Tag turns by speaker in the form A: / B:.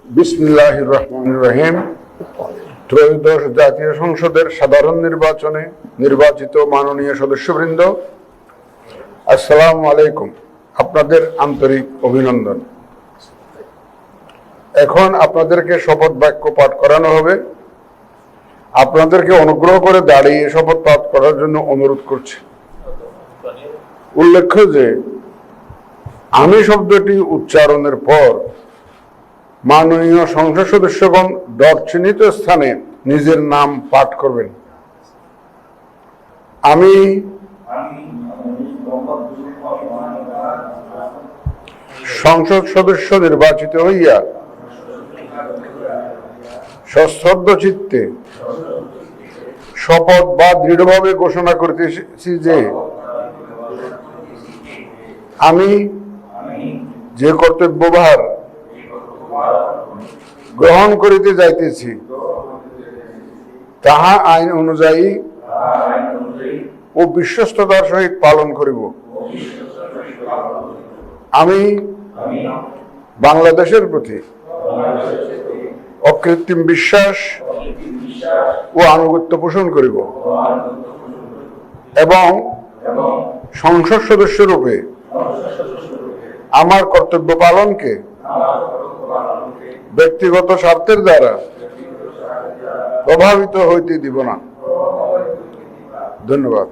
A: বিসমিল্লাহির রহমানির রহিম। ত্রয়োদশ জাতীয় সংসদের সাধারণ নির্বাচনে নির্বাচিত মাননীয় সদস্যবৃন্দ, আসসালামু আলাইকুম। আপনাদের আন্তরিক অভিনন্দন। এখন আপনাদেরকে শপথ বাক্য পাঠ করানো হবে। আপনাদেরকে অনুগ্রহ করে দাঁড়িয়ে শপথ পাঠ করার জন্য অনুরোধ করছি। উল্লেখ্য যে আমি শব্দটি উচ্চারণের পর মাননীয় সংসদ সদস্যগণ ডট চিহ্নিত স্থানে নিজের নাম পাঠ করবেন। আমি সংসদ সদস্য নির্বাচিত হইয়া সশ্রদ্ধ চিত্তে শপথ বা দৃঢ়ভাবে ঘোষণা করিতেছি যে আমি যে কর্তব্যভার গ্রহণ করিতে যাইতেছি তাহা আইন অনুযায়ী ও বিশ্বস্ততার সহিত পালন করিব। আমি বাংলাদেশের প্রতি অকৃত্রিম বিশ্বাস ও আনুগত্য পোষণ করিব এবং সংসদ সদস্য রূপে আমার কর্তব্য পালনকে ব্যক্তিগত স্বার্থের দ্বারা প্রভাবিত হইতে দিব না। ধন্যবাদ।